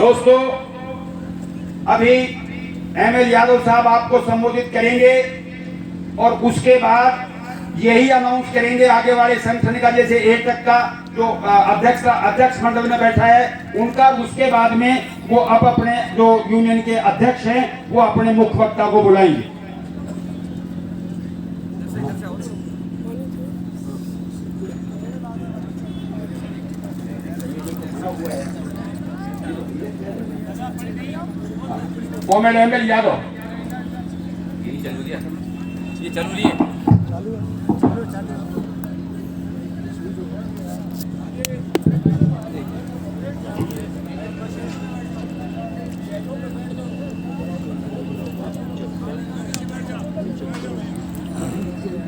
दोस्तों, अभी एमएल यादव साहब आपको संबोधित करेंगे और उसके बाद यही अनाउंस करेंगे आगे वाले संगठन का, जैसे ए तक का जो अध्यक्ष मंडल में बैठा है उनका। उसके बाद में वो अब अपने जो यूनियन के अध्यक्ष हैं वो अपने मुख्य वक्ता को बुलाएंगे। कॉमेड एमएल यादव ये चालू रही है।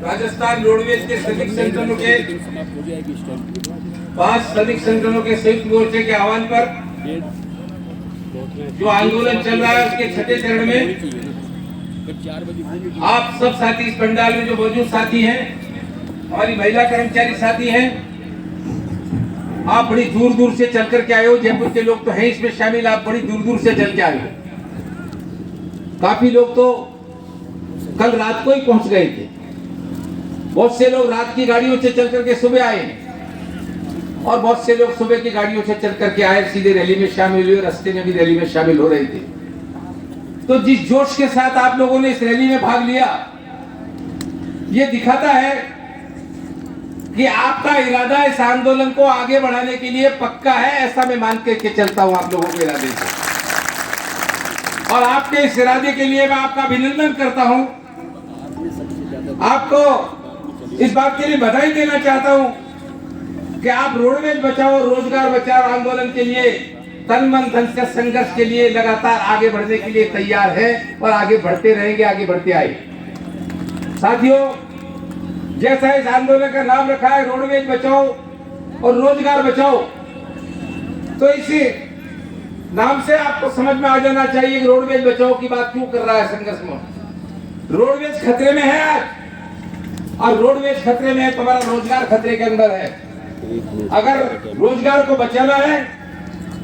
राजस्थान रोडवेज के श्रमिक संगठनों के 5 श्रमिक संगठनों के संयुक्त मोर्चे के आह्वान पर जो आंदोलन चल रहा है उसके छठे चरण में आप सब साथी इस पंडाल में जो मौजूद साथी हैं, हमारी महिला कर्मचारी साथी हैं, आप बड़ी दूर दूर से चल कर के आए हो। जयपुर के लोग तो हैं इसमें शामिल, आप बड़ी दूर दूर से चल के आए हो। काफी लोग तो कल रात को ही पहुंच गए थे। बहुत से लोग रात की गाड़ियों से चल करके सुबह आए और बहुत से लोग सुबह की गाड़ियों से चल करके आए, सीधे रैली में शामिल हुए, रास्ते में भी रैली में शामिल हो रहे थे। तो जिस जोश के साथ आप लोगों ने इस रैली में भाग लिया, ये दिखाता है कि आपका इरादा इस आंदोलन को आगे बढ़ाने के लिए पक्का है, ऐसा मैं मान के चलता हूं आप लोगों के इरादे से। और आपके इस इरादे के लिए मैं आपका अभिनंदन करता हूं। आपको इस बात के लिए बधाई देना चाहता हूं कि आप रोडवेज बचाओ रोजगार बचाओ आंदोलन के लिए तन मन धन से संघर्ष के लिए लगातार आगे बढ़ने के लिए तैयार है और आगे बढ़ते रहेंगे, आगे बढ़ते आए। साथियों, जैसा इस आंदोलन का नाम रखा है रोडवेज बचाओ और रोजगार बचाओ, तो इसी नाम से आपको समझ में आ जाना चाहिए कि रोडवेज बचाओ की बात क्यों कर रहा है संघर्ष में। रोडवेज खतरे में है आज, और रोडवेज खतरे में है, तुम्हारा रोजगार खतरे के अंदर है। अगर रोजगार को बचाना है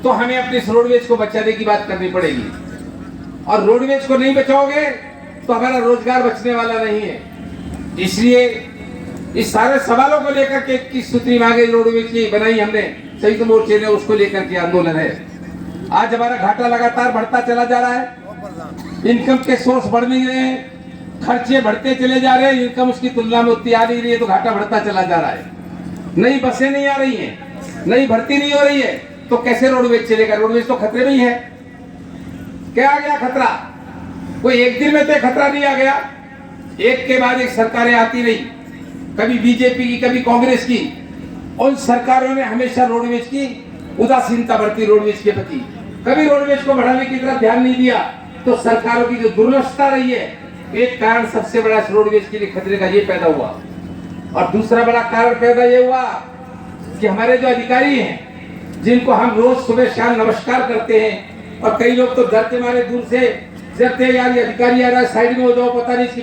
तो हमें अपने इस रोडवेज को बचाने की बात करनी पड़ेगी, और रोडवेज को नहीं बचाओगे तो हमारा रोजगार बचने वाला नहीं है। इसलिए इस सारे सवालों को लेकर के 21 सूत्री मांगे रोडवेज की बनाई हमने, संयुक्त मोर्चे ने, उसको लेकर के आंदोलन है। आज हमारा घाटा लगातार बढ़ता चला जा रहा है, इनकम के सोर्स बढ़ नहीं रहे हैं, खर्चे बढ़ते चले जा रहे हैं, इनकम उसकी तुलना में उतनी आ नहीं रही है, तो घाटा बढ़ता चला जा रहा है। नई बसें नहीं आ रही हैं, नई भर्ती नहीं हो रही है, तो कैसे रोडवेज चलेगा? रोडवेज तो खतरे में ही है। क्या आ गया खतरा? कोई एक दिन में तो खतरा नहीं आ गया, एक के बाद एक सरकारें आती रही, कभी बीजेपी की कभी कांग्रेस की। उन सरकारों ने हमेशा रोडवेज की उदासीनता बरती, रोडवेज के प्रति कभी रोडवेज को बढ़ाने की तरफ ध्यान नहीं दिया। तो सरकारों की जो दुर्दशा रही है, एक कारण सबसे बड़ा रोडवेज के लिए खतरे का ये पैदा हुआ। और दूसरा बड़ा कारण पैदा ये हुआ कि हमारे जो अधिकारी हैं, जिनको हम रोज सुबह शाम नमस्कार करते हैं, और कई लोग तो डरते मारे दूर से डरते हैं, यार ये अधिकारी आ रहा है, साइड में हो जाओ, पता नहीं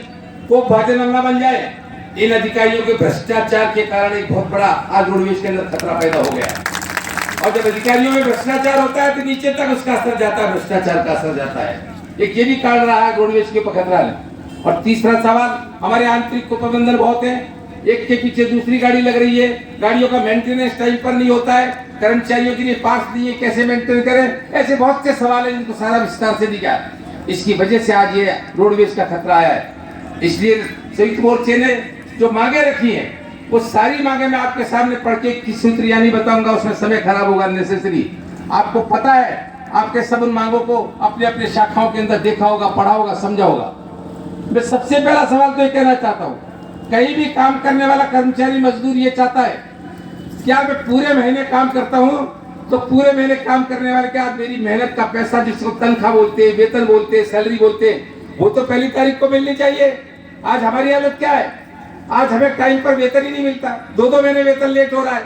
वो भाजन हमला बन जाए। इन अधिकारियों के भ्रष्टाचार के कारण एक बहुत बड़ा आज रोडवेज के अंदर खतरा पैदा हो गया। और जब अधिकारियों में भ्रष्टाचार होता है तो नीचे तक उसका असर जाता है, भ्रष्टाचार का असर जाता है। एक ये भी कारण रहा है रोडवेज के ऊपर खतरा है। और तीसरा सवाल, हमारे आंतरिक प्रबंधन बहुत है, एक के पीछे दूसरी गाड़ी लग रही है, गाड़ियों का मेंटेनेंस टाइम पर नहीं होता है, कर्मचारियों के लिए पास नहीं है, कैसे मेंटेन करें, ऐसे बहुत से सवाल हैं जिनको सारा विस्तार से दिखा। इसकी वजह से आज ये रोडवेज का खतरा आया है। इसलिए संयुक्त मोर्चे ने जो मांगे रखी हैं, वो सारी मांगे मैं आपके सामने पढ़ के किस सूत्र यानी बताऊंगा, उसमें समय खराब होगा नेसेसरी। आपको पता है, आपके सब उन मांगों को अपने अपने शाखाओं के अंदर देखा होगा, पढ़ा होगा, समझा होगा। मैं सबसे पहला सवाल तो ये कहना चाहता हूँ, कहीं भी काम करने वाला कर्मचारी मजदूर ये चाहता है क्या मैं पूरे महीने काम करता हूँ तो पूरे महीने काम करने वाले क्या मेरी मेहनत का पैसा, जिसको तनख्वाह बोलते हैं, वेतन बोलते हैं, सैलरी बोलते हैं, वो तो पहली तारीख को मिलनी चाहिए। आज हमारी हालत क्या है? आज हमें टाइम पर वेतन ही नहीं मिलता, 2-2 महीने वेतन लेट हो रहा है।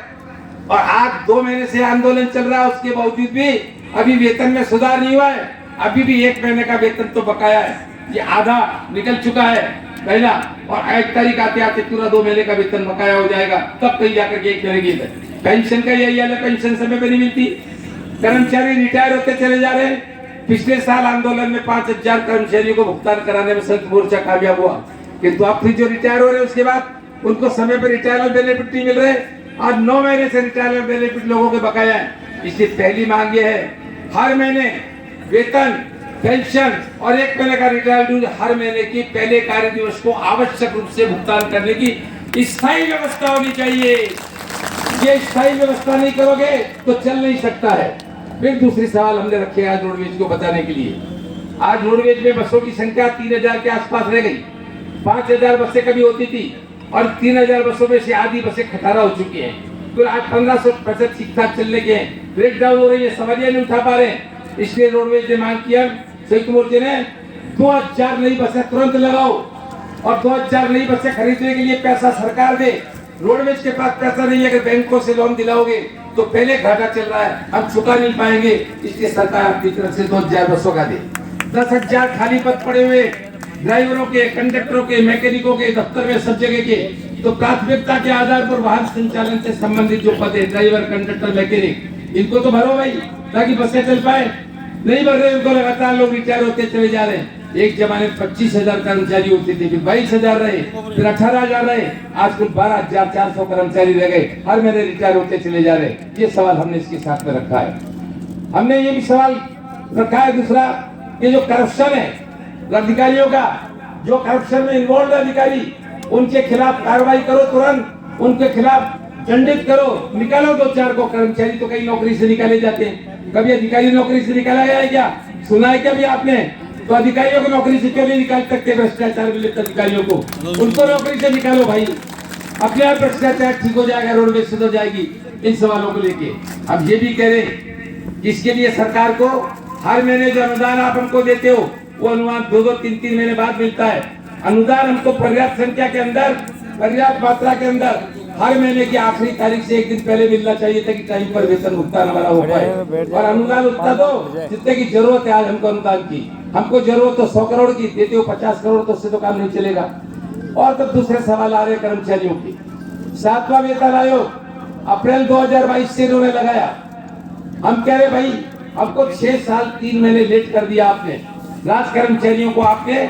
और आज 2 महीने से आंदोलन चल रहा है, उसके बावजूद भी अभी वेतन में सुधार नहीं हुआ है। अभी भी 1 महीने का वेतन तो बकाया है, ये आधा निकल चुका है पहला, और 1 तारीख आते आते पूरा 2 महीने का वेतन बकाया हो जाएगा, तब कहीं जाकर के 1 महीने की पेंशन का यही हाल है, पेंशन समय पर नहीं मिलती। कर्मचारी रिटायर होते चले जा रहे हैं। पिछले साल आंदोलन में 5000 कर्मचारियों को भुगतान कराने में संयुक्त मोर्चा कामयाब हुआ, किंतु अब फिर जो रिटायर हो रहे हैं उसके बाद उनको समय पर रिटायरमेंट बेनिफिट नहीं मिल रहे। आज 9 महीने से रिटायरमेंट बेनिफिट लोगों के बकाया है। इसलिए पहली मांग ये है, हर महीने वेतन, पेंशन और 1 महीने का रिटायरमेंट हर महीने की पहले कार्य दिवस को आवश्यक रूप से भुगतान करने की स्थायी व्यवस्था होनी चाहिए। ये स्थायी व्यवस्था नहीं करोगे तो चल नहीं सकता है। फिर दूसरी सवाल हमने रखे आज रोडवेज को बताने के लिए। आज रोडवेज में बसों की संख्या 3000 के आसपास रह गई। 5000 बसें कभी होती थी और 3000 बसों में से आधी बसें खटारा हो चुकी हैं। तो आज 1500 ठीक ठाक चलने के हैं, ब्रेक डाउन हो रही है, सवारियां नहीं उठा पा रहे हैं। इसलिए रोडवेज ने मांग किया, संयुक्त मोर्चे ने 2000 नई बसें तुरंत लगाओ और 2000 नई बसें खरीदने के लिए पैसा सरकार दे। रोडवेज के पास पैसा नहीं है, अगर बैंकों से लोन दिलाओगे तो पहले घाटा चल रहा है, हम चुका नहीं पाएंगे, इसलिए सरकार अपनी तरफ से 2000 बसों का दे। 10,000 खाली पद पड़े हुए ड्राइवरों के, कंडक्टरों के, मैकेनिकों के, दफ्तर में सब जगह के, तो प्राथमिकता के आधार पर वाहन संचालन से संबंधित जो पद है, ड्राइवर, कंडक्टर, मैकेनिक, इनको तो भरो भाई ताकि बसें चल पाए। नहीं भर रहे, उनको लगातार लोग रिटायर होते चले जा रहे हैं। एक जमाने में 25,000 कर्मचारी होते थे, फिर 22,000 रहे, फिर 18,000 रहे, आज कुल 12,400 कर्मचारी रह गए, हर महीने रिटायर होते चले जा रहे। ये सवाल हमने इसके साथ में रखा है। हमने ये भी सवाल रखा है दूसरा, ये जो करप्शन है अधिकारियों का, जो करप्शन में इन्वॉल्व अधिकारी, उनके खिलाफ कार्रवाई करो, तुरंत उनके खिलाफ दंडित करो, निकालो 2-4 को। कर्मचारी तो कई नौकरी से निकाले जाते हैं, कभी अधिकारी नौकरी से निकाला गया है क्या? सुना है क्या भी आपने? तो अधिकारियों को नौकरी से क्यों नहीं निकाल सकते? भ्रष्टाचार में लिप्त अधिकारियों को, उनको नौकरी से निकालो भाई, अपने आप भ्रष्टाचार ठीक हो जाएगा, रोडवेज सुधर जाएगी। इन सवालों को लेके हम ये भी कह रहे, इसके लिए सरकार को हर महीने जो अनुदान आप हमको देते हो, वो अनुदान 2-2, 3-3 महीने बाद मिलता है। अनुदान हमको पर्याप्त संख्या के अंदर, पर्याप्त मात्रा के अंदर हर महीने की आखिरी तारीख से 1 दिन पहले मिलना चाहिए ताकि टाइम पर वेतन भुगतान हमारा हो पाए। और अनुदान उतना दो जितने की जरूरत है। आज हमको अनुदान की, हमको जरूरत तो 100 करोड़ की, देते हो 50 करोड़, तो उससे तो काम नहीं चलेगा। और तब दूसरे सवाल आ रहे कर्मचारियों की। 7वां वेतन आयोग अप्रैल 2022 से इन्होंने लगाया। हम कह रहे भाई, हमको 6 साल 3 महीने लेट कर दिया आपने। राज कर्मचारियों को आपने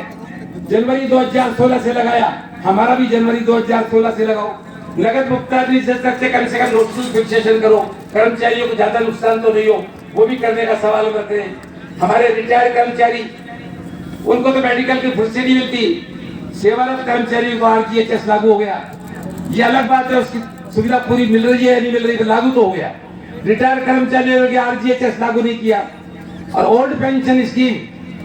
जनवरी 2016 से लगाया, हमारा भी जनवरी 2016 से लगाओ। नगद भुगतान से कम नोटिस फिक्सेशन करो, कर्मचारियों को ज्यादा नुकसान तो नहीं हो, वो भी करने का सवाल हम रख रहे हैं। हमारे रिटायर्ड कर्मचारी, उनको तो मेडिकल की फुर्सत नहीं मिलती। सेवारत कर्मचारियों को RGHS लागू हो गया, ये अलग बात है, उसकी सुविधा पूरी मिल रही है या नहीं मिल रही, लागू तो हो गया। रिटायर्ड कर्मचारियों के RGHS लागू नहीं किया। और old pension scheme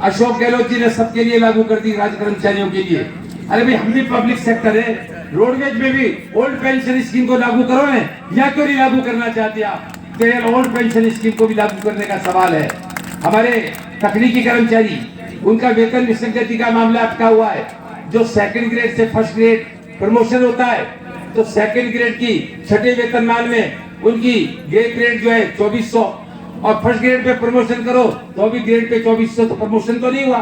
Ashok Gehlot ji ने सबके लिए लागू कर दी, राज्य कर्मचारियों के लिए। अरे भाई, हम भी पब्लिक सेक्टर है, रोडवेज में भी ओल्ड पेंशन स्कीम को लागू करो ना, या क्यों नहीं लागू करना चाहते आप? तो ओल्ड पेंशन स्कीम को भी लागू करने का सवाल है। हमारे तकनीकी कर्मचारी, उनका वेतन विसंगति का मामला अटका हुआ है। जो सेकंड ग्रेड से फर्स्ट ग्रेड प्रमोशन होता है, तो सेकंड ग्रेड की 6ठे वेतनमान में उनकी ग्रेड जो है 2400, और फर्स्ट ग्रेड पे प्रमोशन करो तो भी ग्रेड पे 2400, तो प्रमोशन तो नहीं हुआ।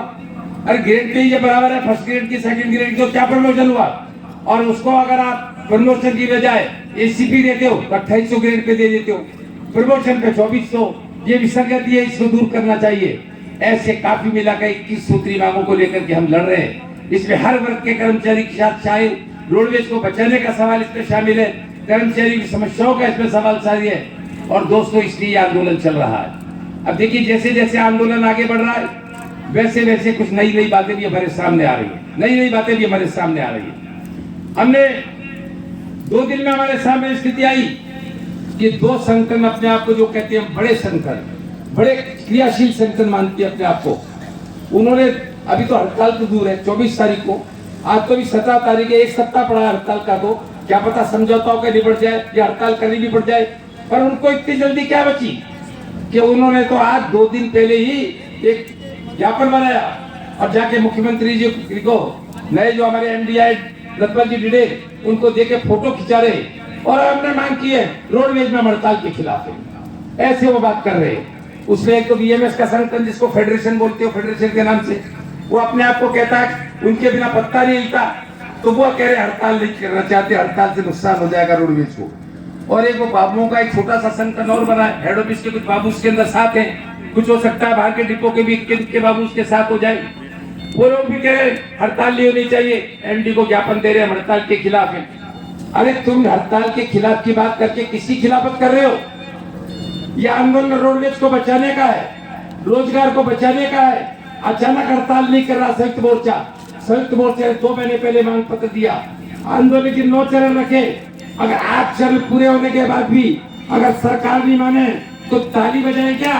अरे ग्रेड पे ये बराबर है, फर्स्ट ग्रेड की सेकंड ग्रेड को क्या प्रमोशन हुआ? और उसको अगर आप प्रमोशन की बजाय ACP देते हो तो 2800 ग्रेड पे दे देते हो, प्रमोशन पे 2400। ये विसंगति है, इसको दूर करना चाहिए। ऐसे काफी मिलाकर 21 सूत्री मांगों को लेकर के हम लड़ रहे हैं। इसमें हर वर्ग के कर्मचारी के साथ शायद रोडवेज को बचाने का सवाल इसमें शामिल है, कर्मचारी की समस्याओं का इसमें सवाल शामिल है। और दोस्तों, इसलिए आंदोलन चल रहा है। अब देखिए, जैसे जैसे आंदोलन आगे बढ़ रहा है, वैसे वैसे कुछ नई नई बातें भी हमारे सामने आ रही है, नई नई बातें भी हमारे सामने आ रही है। हमने 2 दिन में हमारे सामने स्थिति आई कि 2 संगठन अपने आप को जो कहते हैं बड़े संगठन, बड़े क्रियाशील संगठन मानते हैं अपने आप को, उन्होंने अभी तो हड़ताल तो दूर है, 24 तारीख को, आज तो भी 17 तारीख है, 1 सप्ताह पड़ा हड़ताल का, तो क्या पता समझौताओं का निपट जाए या हड़ताल करनी भी पड़ जाए। पर उनको इतनी जल्दी क्या बची कि उन्होंने तो आज 2 दिन पहले ही एक ज्ञापन बनाया और जाके मुख्यमंत्री जी को, नए जो हमारे MDI रतन जी डिडे, उनको देके फोटो खिंचा रहे और हमने मांग की है रोडवेज में हड़ताल के खिलाफ है। ऐसे वो बात कर रहे हैं। उसमें एक तो BMS का संगठन, जिसको फेडरेशन बोलते हो, फेडरेशन के नाम से, वो अपने आप को कहता है उनके बिना पत्ता नहीं हिलता, तो वो कह रहे हड़ताल नहीं करना चाहते, हड़ताल से नुकसान हो जाएगा रोडवेज को। और एक वो बाबुओं का एक छोटा सा संगठन और बना है, हेड ऑफिस के कुछ बाबू उसके अंदर साथ हैं, कुछ हो सकता है बाहर के डिपो के भी इक्के बाबू उसके साथ हो जाए। वो लोग भी कह रहे हड़ताल नहीं होनी चाहिए, एमडी को ज्ञापन दे रहे हैं, हड़ताल के खिलाफ है। अरे तुम हड़ताल के खिलाफ की बात करके किसकी खिलाफत कर रहे हो? यह आंदोलन रोडवेज को बचाने का है, रोजगार को बचाने का है। अचानक हड़ताल नहीं कर रहा संयुक्त मोर्चा। संयुक्त मोर्चा ने 2 महीने पहले मांग पत्र दिया, आंदोलन के 9 चरण रखे। अगर 8 चरण पूरे होने के बाद भी अगर सरकार नहीं माने तो ताली बजाए क्या?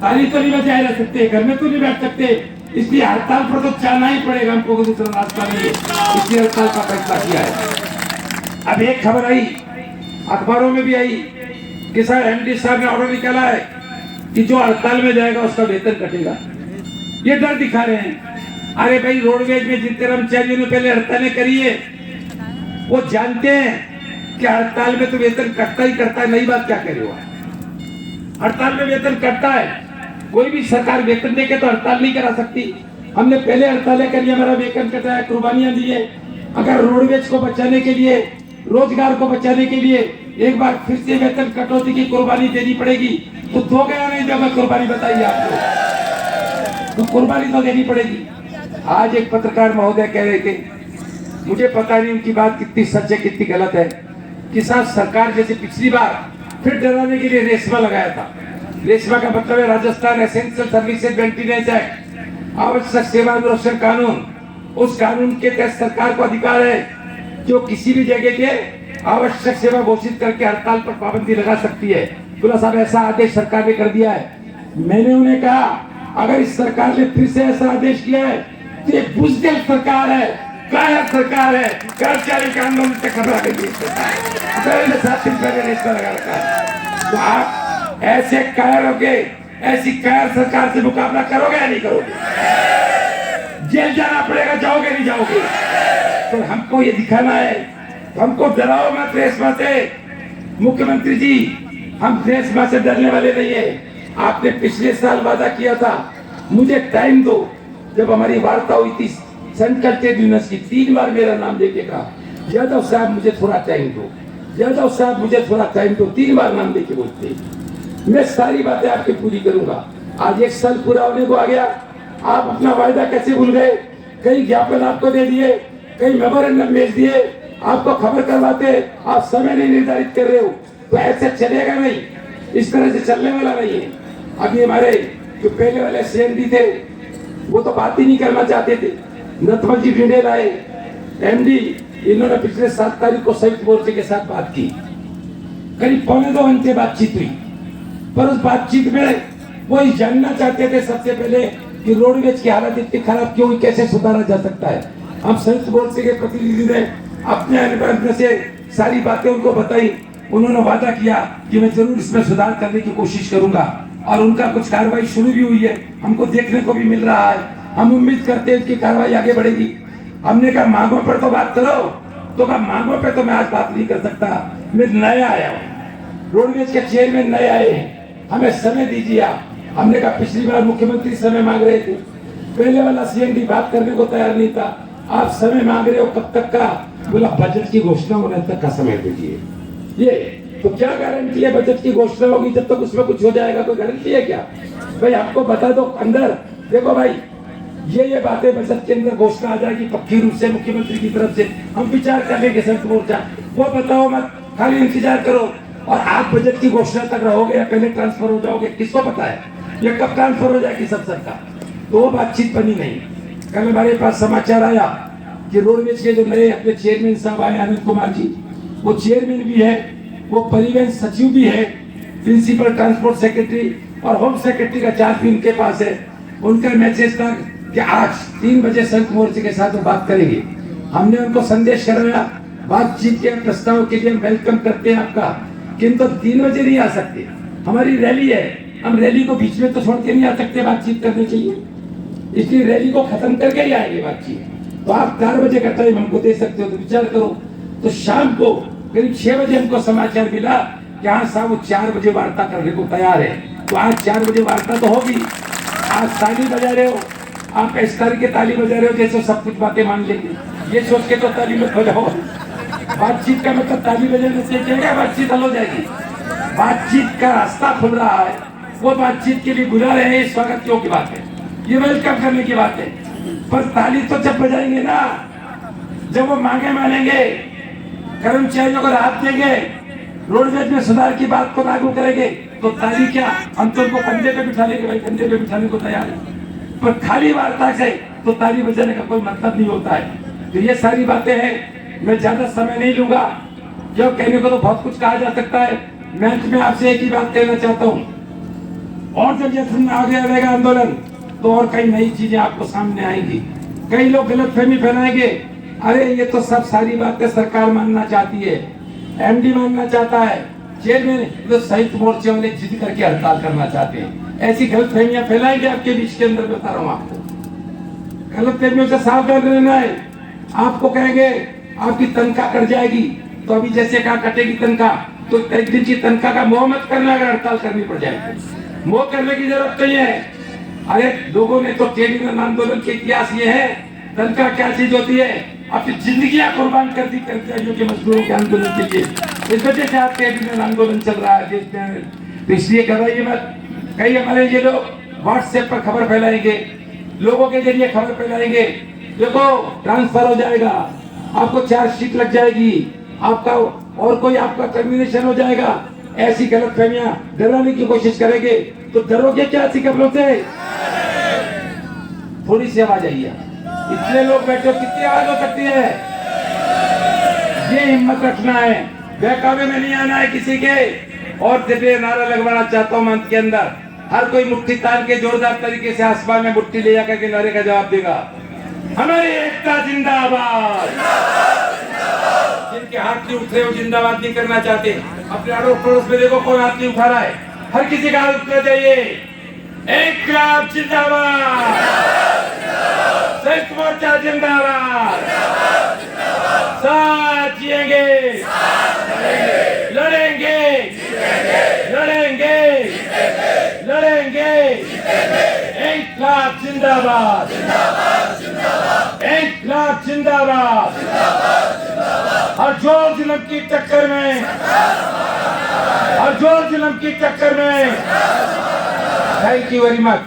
ताली तो नहीं बजाए जा सकते, घर में तो नहीं बैठ सकते, इसलिए हड़ताल पर तो जाना ही पड़ेगा हमको, कोई दूसरा रास्ता नहीं है, इसलिए हड़ताल का फैसला किया है। अब एक खबर आई, अखबारों में भी आई कि सर एमडी साहब ने ऑर्डर निकाला है कि जो हड़ताल में जाएगा उसका वेतन कटेगा। ये डर दिखा रहे हैं। अरे भाई, रोडवेज में जितने कर्मचारियों ने पहले हड़तालें करी है वो जानते हैं कि हड़ताल में तो वेतन कटता ही करता है। नई बात क्या कह रहे हो? हड़ताल में वेतन कटता है, कोई भी सरकार वेतन देके तो हड़ताल नहीं करा सकती। हमने पहले हड़तालें करी, हमारा वेतन कटा है, कुर्बानियां दी है। अगर रोडवेज को बचाने के लिए, रोजगार को बचाने के लिए एक बार फिर से वेतन कटौती की कुर्बानी देनी पड़ेगी तो दो गया नहीं दोगा कुर्बानी? बताइए आपको, तो कुर्बानी तो देनी पड़ेगी। आज एक पत्रकार महोदय कह रहे थे, मुझे पता नहीं उनकी बात कितनी सच है कितनी गलत है, कि साहब सरकार जैसे पिछली बार फिर डराने के लिए रेशमा लगाया था। रेशमा का मतलब है Rajasthan essential services maintenance act, आवश्यक सेवा अनुरक्षण कानून। उस कानून के तहत सरकार को अधिकार है जो किसी भी जगह के आवश्यक सेवा घोषित करके हड़ताल पर पाबंदी लगा सकती है। बोला साहब ऐसा आदेश सरकार ने कर दिया है। मैंने उन्हें कहा अगर इस सरकार ने फिर से ऐसा आदेश किया है तो ये बुजदिल सरकार है, कायर सरकार है, कर्मचारी के आंदोलन से घबरा गई है। 7 दिन पहले रेशमा लगा रखा है। तो आप ऐसे कायर होगे, ऐसी कायर सरकार से मुकाबला करोगे या नहीं करोगे? जेल जाना पड़ेगा, जाओगे नहीं जाओगे? तो हमको ये दिखाना है, हमको डराओ मत रेशमा से। मुख्यमंत्री जी, हम रेशमा से डरने वाले नहीं है। आपने पिछले साल वादा किया था, मुझे टाइम दो। जब हमारी वार्ता हुई थी सेंट्रल ट्रेड यूनियन की, 3 बार मेरा नाम लेके कहा, यादव साहब मुझे थोड़ा टाइम दो, यादव साहब मुझे थोड़ा टाइम दो, 3 बार नाम लेके बोलते। मैं सारी बातें आपकी पूरी करूंगा। आज 1 साल पूरा होने को आ गया, आप अपना वायदा कैसे भूल गए? कई ज्ञापन आपको दे दिए, कई मेमोरेंडम भेज दिए, आपको खबर करवाते, आप समय नहीं निर्धारित कर रहे हो, तो ऐसे चलेगा नहीं, इस तरह से चलने वाला नहीं है। अभी हमारे जो पहले वाले सीएमडी थे वो तो बात ही नहीं करना चाहते थे। नथमल जी डिंडेल आए, एमडी, इन्होंने पिछले 7 तारीख को संयुक्त मोर्चे के साथ बात की, करीब 1.25 घंटे बातचीत हुई। पर उस बातचीत में वो ये जानना चाहते थे सबसे पहले कि रोडवेज की हालत इतनी खराब क्यों हुई, कैसे सुधारा जा सकता है। हम संयुक्त मोर्चे के प्रतिनिधि ने अपने अनुभव से सारी बातें उनको बताई। उन्होंने वादा किया कि मैं जरूर इसमें सुधार करने की कोशिश करूंगा, और उनका कुछ कार्रवाई शुरू भी हुई है, हमको देखने को भी मिल रहा है। हम उम्मीद करते हैं कि कार्रवाई आगे बढ़ेगी। हमने कहा मांगों पर तो बात करो, तो कहा मांगों पर तो मैं आज बात नहीं कर सकता, मैं नया आया हूँ, रोडवेज के चेयरमैन नए आए हैं, हमें समय दीजिए आप। हमने कहा पिछली बार मुख्यमंत्री समय मांग रहे थे, पहले वाला सीएमडी बात करने को तैयार नहीं था, आप समय मांग रहे हो कब तक का? बोला बजट की घोषणा होने तक का समय दीजिए। ये तो क्या गारंटी है बजट की घोषणा होगी जब तक उसमें कुछ हो जाएगा? कोई गारंटी है क्या? भाई आपको बता दो अंदर, देखो भाई ये बातें बजट के अंदर घोषणा आ जाएगी पक्की रूप से मुख्यमंत्री की तरफ से, हम विचार कर लेंगे संयुक्त मोर्चा। वो बताओ मत, खाली इंतजार करो। और आप बजट की घोषणा तक रहोगे या पहले ट्रांसफर हो जाओगे, किसको पता है ये कब ट्रांसफर हो जाएगी सब सरकार? तो वो बातचीत बनी नहीं। कल हमारे पास समाचार आया कि रोडवेज के जो नए अपने चेयरमैन साहब आए आनंद कुमार जी, वो चेयरमैन भी है, वो परिवहन सचिव भी है, प्रिंसिपल ट्रांसपोर्ट सेक्रेटरी और होम सेक्रेटरी का चार्ज भी उनके पास है। उनका मैसेज था कि आज 3 बजे संयुक्त मोर्चे के साथ वो बात करेंगे। हमने उनको संदेश कराया, बातचीत के प्रस्ताव के लिए हम वेलकम करते हैं आपका, किंतु 3 बजे नहीं आ सकते, हमारी रैली है, हम रैली को बीच में तो छोड़ के नहीं आ सकते बातचीत करने के लिए, इसलिए रैली को खत्म करके ही आएंगे बातचीत। तो आप 4 बजे का टाइम हमको दे सकते हो, तो विचार करो। तो शाम को करीब 6 बजे हमको समाचार मिला कि हाँ साहब वो 4 बजे वार्ता करने को तैयार है। तो आज 4 बजे वार्ता तो होगी। आज ताली बजा रहे हो आप, इस तरह के ताली बजा रहे हो जैसे सब कुछ बातें मान लेंगे, ये सोच के तो ताली मत बजाओ। बातचीत का मतलब ताली बजाने से क्या बातचीत हल हो जाएगी? बातचीत का रास्ता खुल रहा है, वो बातचीत के लिए बुला रहे हैं, स्वागत की बात है, ये वेलकम करने की बात है। पर ताली तो जब बजाएंगे ना, जब वो मांगे मानेंगे, कर्मचारियों को राहत देंगे, रोडवेज में सुधार की बात को लागू करेंगे, तो ताली क्या, हम तो उनको कंधे पे बिठा लेंगे, भाई कंधे पे बिठाने को तैयार है। पर खाली वार्ता से तो ताली बजाने का कोई मतलब नहीं होता है। तो ये सारी बातें हैं, मैं ज्यादा समय नहीं लूंगा, जो कहने को तो बहुत कुछ कहा जा सकता है। मैं आपसे एक ही बात कहना चाहता हूँ, और जब ये आगे रहेगा आंदोलन तो और कई नई चीजें आपको सामने आएंगी। कई लोग गलतफहमी फैलाएंगे, अरे ये तो सब सारी बातें सरकार मानना चाहती है, एमडी मानना चाहता है, चेयरमैन तो संयुक्त मोर्चे वाले जिद करके हड़ताल करना चाहते हैं। ऐसी गलतफहमियां फैलाएंगे आपके बीच के अंदर, बता रहा हूँ आपको। गलतफहमियों से सावधान रहना है। आपको कहेंगे आपकी तनख्वाह कट जाएगी, तो अभी जैसे कहा कटेगी तनख्वाह, तो एक दिन की तनख्वाह का मोह मत करना, अगर हड़ताल करनी पड़ जाएगी। मोह करने की जरूरत नहीं है। अरे लोगों ने तो ट्रेड यूनियन आंदोलन के इतिहास ये है, तनख्वाह क्या चीज होती है, अपनी जिंदगियां कुर्बान कर दी कर्मचारियों के, मजदूरों के आंदोलन के लिए। इस वजह से आज ट्रेड यूनियन आंदोलन चल रहा है देश में। तो इसलिए घबराइए मत। कई हमारे ये लोग व्हाट्सएप पर खबर फैलाएंगे, लोगों के जरिए खबर फैलाएंगे, देखो ट्रांसफर हो जाएगा, आपको चार्जशीट लग जाएगी, आपका और कोई आपका टर्मिनेशन हो जाएगा, ऐसी गलतफहमियां डराने की कोशिश करेंगे। तो डरोगे क्या ऐसी खबरों से? थोड़ी सी आवाज आई है, इतने लोग बैठे, कितनी आवाज हो सकती है? ये हिम्मत रखना है, बहकावे में नहीं आना है किसी के। और जब नारा लगवाना चाहता हूँ मंच के अंदर, हर कोई मुट्ठी तान के जोरदार तरीके से आसमान में मुट्ठी ले जाकर के नारे का जवाब देगा, हमारी एकता जिंदाबाद। जिनके हाथ नहीं उठ रहे वो जिंदाबाद नहीं करना चाहते। अपने अड़ोस पड़ोस में देखो कौन हाथ नहीं उठा रहा है, हर किसी का हाथ उठना चाहिए। इनकलाब जिंदाबाद, संयुक्त मोर्चा जिंदाबाद, साथ जिएंगे, लड़ेंगे, लड़ेंगे, लड़ेंगे। इनकलाब जिंदाबाद, इनकलाब जिंदाबाद। हर जोर जुल्म की टक्कर में, हर जोर जुल्म की टक्कर में। Thank you very much.